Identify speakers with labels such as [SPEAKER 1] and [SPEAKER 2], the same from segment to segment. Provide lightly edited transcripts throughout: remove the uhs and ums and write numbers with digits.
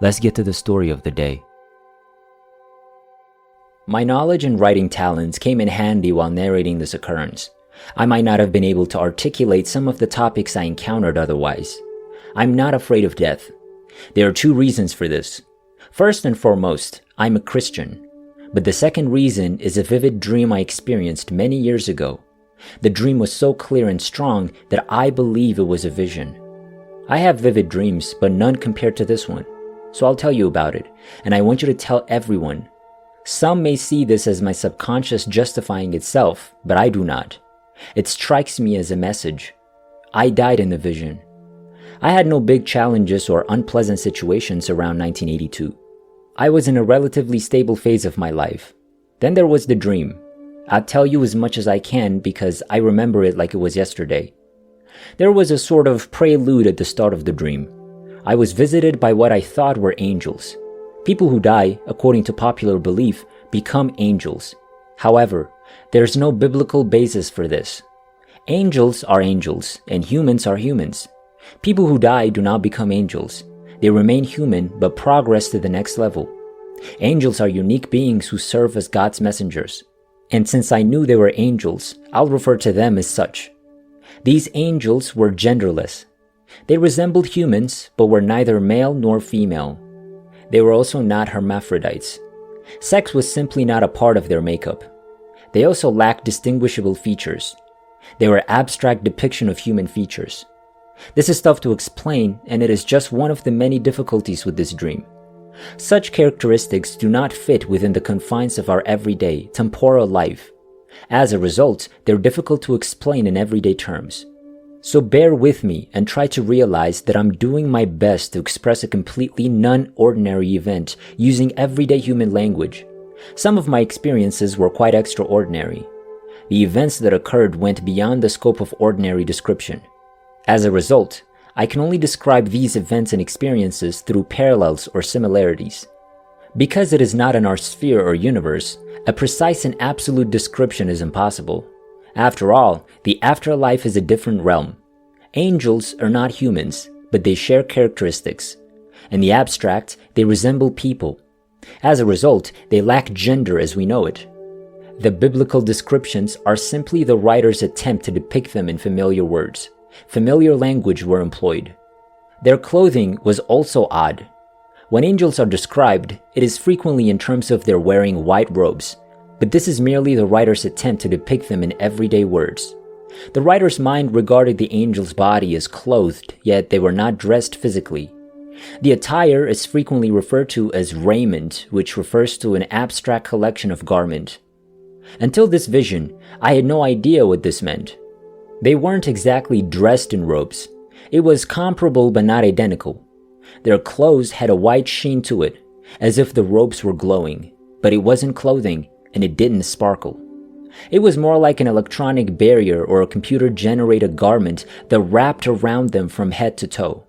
[SPEAKER 1] Let's get to the story of the day. My knowledge and writing talents came in handy while narrating this occurrence. I might not have been able to articulate some of the topics I encountered otherwise. I'm not afraid of death. There are two reasons for this. First and foremost, I'm a Christian. But the second reason is a vivid dream I experienced many years ago. The dream was so clear and strong that I believe it was a vision. I have vivid dreams, but none compared to this one. So I'll tell you about it, and I want you to tell everyone. Some may see this as my subconscious justifying itself, but I do not. It strikes me as a message. I died in the vision. I had no big challenges or unpleasant situations around 1982. I was in a relatively stable phase of my life. Then there was the dream. I'll tell you as much as I can because I remember it like it was yesterday. There was a sort of prelude at the start of the dream. I was visited by what I thought were angels. People who die, according to popular belief, become angels. However, there's no biblical basis for this. Angels are angels, and humans are humans. People who die do not become angels. They remain human, but progress to the next level. Angels are unique beings who serve as God's messengers. And since I knew they were angels, I'll refer to them as such. These angels were genderless. They resembled humans, but were neither male nor female. They were also not hermaphrodites. Sex was simply not a part of their makeup. They also lacked distinguishable features. They were abstract depiction of human features. This is tough to explain, and it is just one of the many difficulties with this dream. Such characteristics do not fit within the confines of our everyday, temporal life. As a result, they're difficult to explain in everyday terms. So bear with me and try to realize that I'm doing my best to express a completely non-ordinary event using everyday human language. Some of my experiences were quite extraordinary. The events that occurred went beyond the scope of ordinary description. As a result, I can only describe these events and experiences through parallels or similarities. Because it is not in our sphere or universe, a precise and absolute description is impossible. After all, the afterlife is a different realm. Angels are not humans, but they share characteristics. In the abstract, they resemble people. As a result, they lack gender as we know it. The biblical descriptions are simply the writer's attempt to depict them in familiar words. Familiar language were employed. Their clothing was also odd. When angels are described, it is frequently in terms of their wearing white robes, but this is merely the writer's attempt to depict them in everyday words. The writer's mind regarded the angel's body as clothed, yet they were not dressed physically. The attire is frequently referred to as raiment, which refers to an abstract collection of garment. Until this vision, I had no idea what this meant. They weren't exactly dressed in robes. It was comparable but not identical. Their clothes had a white sheen to it, as if the robes were glowing, but it wasn't clothing, and it didn't sparkle. It was more like an electronic barrier or a computer-generated garment that wrapped around them from head to toe.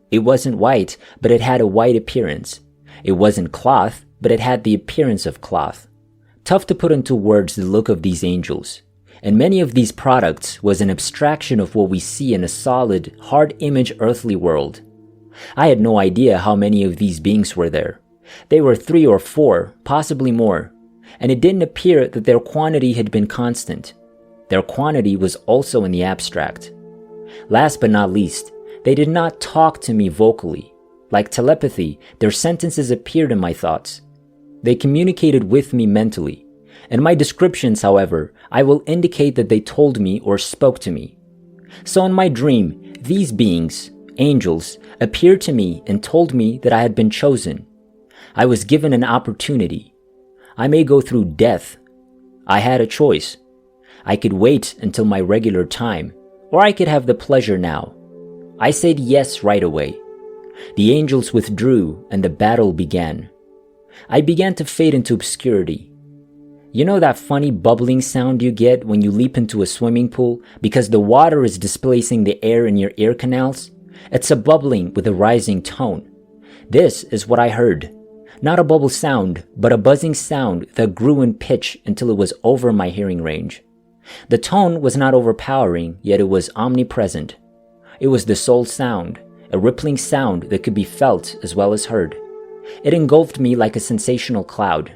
[SPEAKER 1] It wasn't white, but it had a white appearance. It wasn't cloth, but it had the appearance of cloth. Tough to put into words the look of these angels. And many of these products was an abstraction of what we see in a solid, hard-image earthly world. I had no idea how many of these beings were there. They were 3 or 4, possibly more. And it didn't appear that their quantity had been constant. Their quantity was also in the abstract. Last but not least, they did not talk to me vocally. Like telepathy, their sentences appeared in my thoughts. They communicated with me mentally. In my descriptions, however, I will indicate that they told me or spoke to me. So in my dream, these beings, angels, appeared to me and told me that I had been chosen. I was given an opportunity. I may go through death. I had a choice. I could wait until my regular time, or I could have the pleasure now. I said yes right away. The angels withdrew and the battle began. I began to fade into obscurity. You know that funny bubbling sound you get when you leap into a swimming pool because the water is displacing the air in your ear canals? It's a bubbling with a rising tone. This is what I heard. Not a bubble sound, but a buzzing sound that grew in pitch until it was over my hearing range. The tone was not overpowering, yet it was omnipresent. It was the soul sound, a rippling sound that could be felt as well as heard. It engulfed me like a sensational cloud.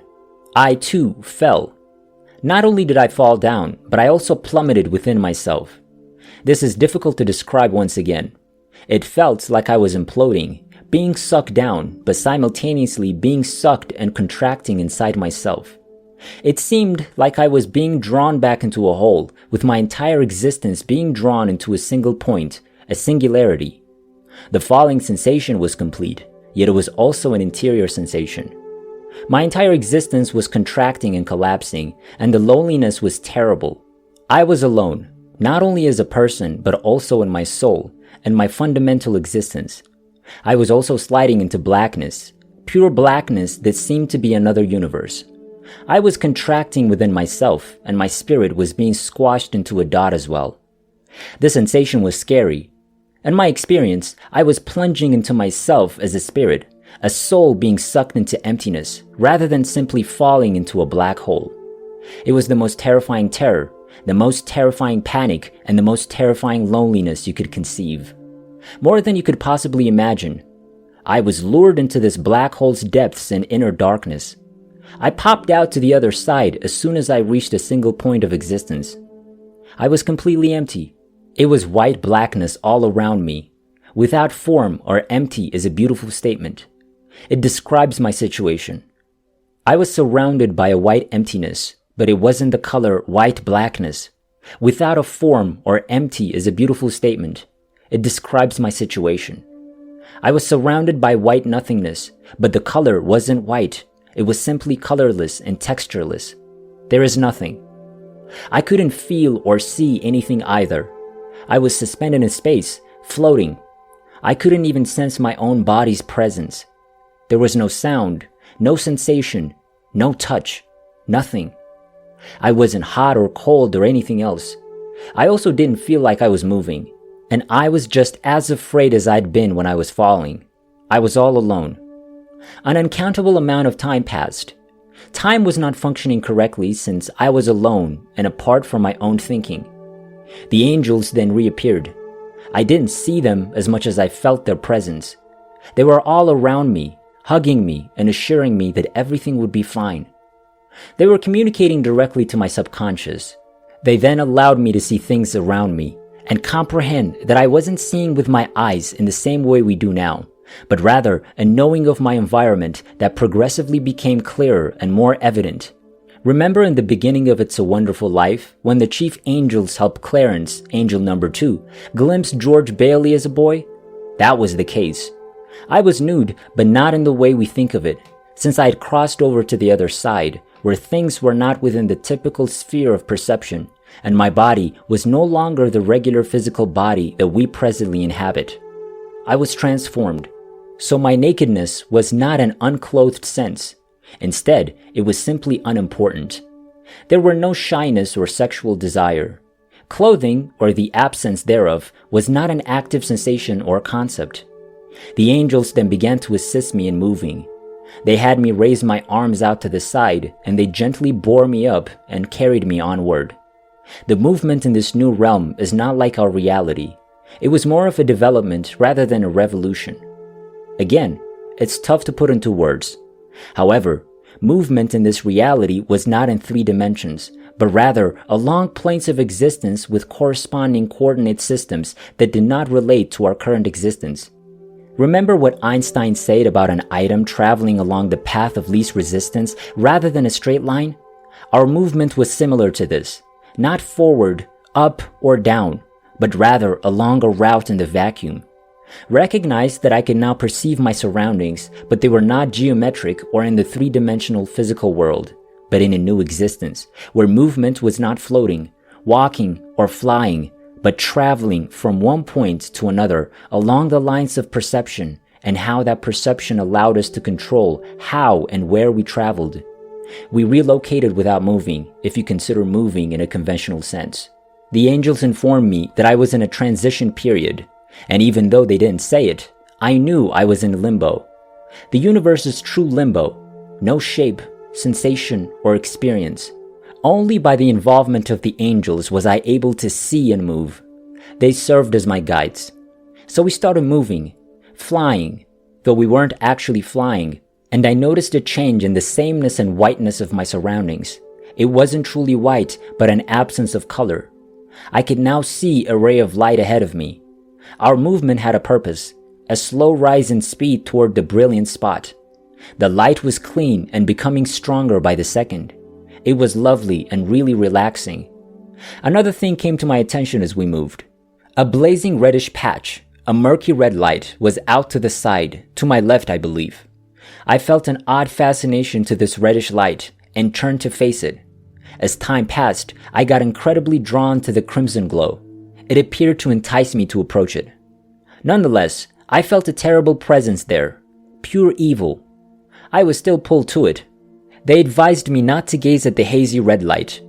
[SPEAKER 1] I, too, fell. Not only did I fall down, but I also plummeted within myself. This is difficult to describe once again. It felt like I was imploding, being sucked down, but simultaneously being sucked and contracting inside myself. It seemed like I was being drawn back into a hole, with my entire existence being drawn into a single point, a singularity. The falling sensation was complete, yet it was also an interior sensation. My entire existence was contracting and collapsing, and the loneliness was terrible. I was alone, not only as a person, but also in my soul and my fundamental existence. I was also sliding into blackness, pure blackness that seemed to be another universe. I was contracting within myself, and my spirit was being squashed into a dot as well. The sensation was scary. In my experience, I was plunging into myself as a spirit, a soul being sucked into emptiness, rather than simply falling into a black hole. It was the most terrifying terror, the most terrifying panic, and the most terrifying loneliness you could conceive. More than you could possibly imagine. I was lured into this black hole's depths and inner darkness. I popped out to the other side as soon as I reached a single point of existence. I was completely empty. It was white blackness all around me. Without form or empty is a beautiful statement. It describes my situation. I was surrounded by a white emptiness, but it wasn't the color white blackness. Without a form or empty is a beautiful statement. It describes my situation. I was surrounded by white nothingness, but the color wasn't white. It was simply colorless and textureless. There is nothing. I couldn't feel or see anything either. I was suspended in space, floating. I couldn't even sense my own body's presence. There was no sound, no sensation, no touch, nothing. I wasn't hot or cold or anything else. I also didn't feel like I was moving, and I was just as afraid as I'd been when I was falling. I was all alone. An uncountable amount of time passed. Time was not functioning correctly since I was alone and apart from my own thinking. The angels then reappeared. I didn't see them as much as I felt their presence. They were all around me, hugging me and assuring me that everything would be fine. They were communicating directly to my subconscious. They then allowed me to see things around me and comprehend that I wasn't seeing with my eyes in the same way we do now, but rather a knowing of my environment that progressively became clearer and more evident. Remember in the beginning of It's a Wonderful Life, when the chief angels helped Clarence, angel number 2, glimpse George Bailey as a boy? That was the case. I was nude, but not in the way we think of it, since I had crossed over to the other side, where things were not within the typical sphere of perception, and my body was no longer the regular physical body that we presently inhabit. I was transformed. So my nakedness was not an unclothed sense. Instead, it was simply unimportant. There were no shyness or sexual desire. Clothing, or the absence thereof, was not an active sensation or concept. The angels then began to assist me in moving. They had me raise my arms out to the side, and they gently bore me up and carried me onward. The movement in this new realm is not like our reality. It was more of a development rather than a revolution. Again, it's tough to put into words. However, movement in this reality was not in 3 dimensions, but rather along planes of existence with corresponding coordinate systems that did not relate to our current existence. Remember what Einstein said about an item traveling along the path of least resistance rather than a straight line? Our movement was similar to this, not forward, up, or down, but rather along a route in the vacuum. Recognize that I could now perceive my surroundings, but they were not geometric or in the 3-dimensional physical world, but in a new existence, where movement was not floating, walking, or flying, but traveling from one point to another along the lines of perception, and how that perception allowed us to control how and where we traveled. We relocated without moving, if you consider moving in a conventional sense. The angels informed me that I was in a transition period, and even though they didn't say it, I knew I was in limbo. The universe's true limbo. No shape, sensation, or experience. Only by the involvement of the angels was I able to see and move. They served as my guides. So we started moving, flying, though we weren't actually flying, and I noticed a change in the sameness and whiteness of my surroundings. It wasn't truly white, but an absence of color. I could now see a ray of light ahead of me. Our movement had a purpose, a slow rise in speed toward the brilliant spot. The light was clean and becoming stronger by the second. It was lovely and really relaxing. Another thing came to my attention as we moved. A blazing reddish patch, a murky red light, was out to the side, to my left I believe. I felt an odd fascination to this reddish light and turned to face it. As time passed, I got incredibly drawn to the crimson glow. It appeared to entice me to approach it. Nonetheless, I felt a terrible presence there, pure evil. I was still pulled to it. They advised me not to gaze at the hazy red light.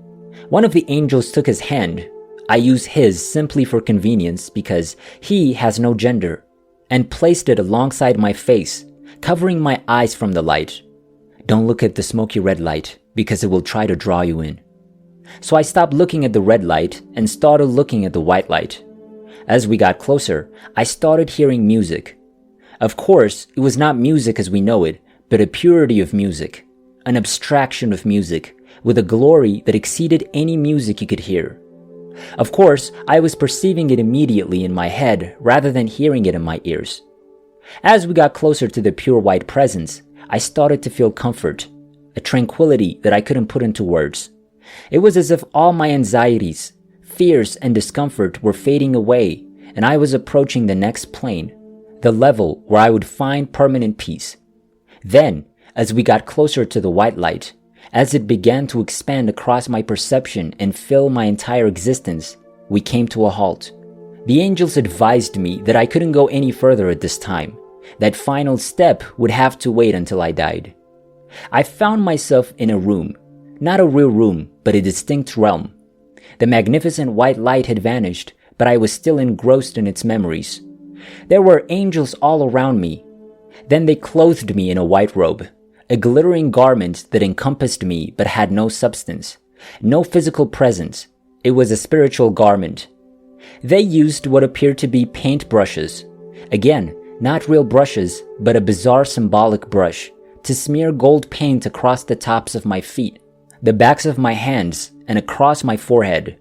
[SPEAKER 1] One of the angels took his hand. I use his simply for convenience because he has no gender, and placed it alongside my face, covering my eyes from the light. Don't look at the smoky red light because it will try to draw you in. So I stopped looking at the red light and started looking at the white light. As we got closer, I started hearing music. Of course, it was not music as we know it, but a purity of music, an abstraction of music, with a glory that exceeded any music you could hear. Of course, I was perceiving it immediately in my head rather than hearing it in my ears. As we got closer to the pure white presence, I started to feel comfort, a tranquility that I couldn't put into words. It was as if all my anxieties, fears, and discomfort were fading away, and I was approaching the next plane, the level where I would find permanent peace. Then, as we got closer to the white light, as it began to expand across my perception and fill my entire existence, we came to a halt. The angels advised me that I couldn't go any further at this time. That final step would have to wait until I died. I found myself in a room, not a real room, but a distinct realm. The magnificent white light had vanished, but I was still engrossed in its memories. There were angels all around me. Then they clothed me in a white robe, a glittering garment that encompassed me but had no substance, no physical presence. It was a spiritual garment. They used what appeared to be paint brushes. Again, not real brushes, but a bizarre symbolic brush, to smear gold paint across the tops of my feet, the backs of my hands, and across my forehead.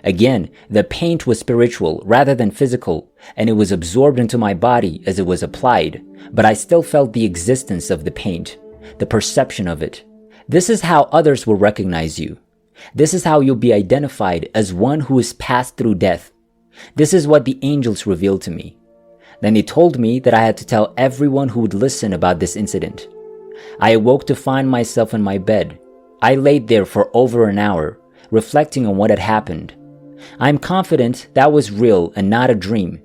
[SPEAKER 1] Again, the paint was spiritual rather than physical, and it was absorbed into my body as it was applied, but I still felt the existence of the paint, the perception of it. This is how others will recognize you. This is how you'll be identified as one who has passed through death. This is what the angels revealed to me. Then they told me that I had to tell everyone who would listen about this incident. I awoke to find myself in my bed. I laid there for over an hour, reflecting on what had happened. I am confident that was real and not a dream.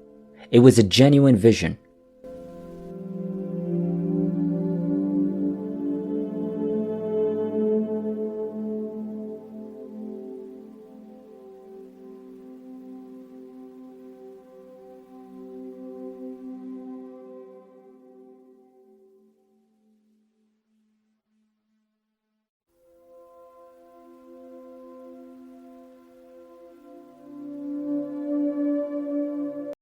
[SPEAKER 1] It was a genuine vision.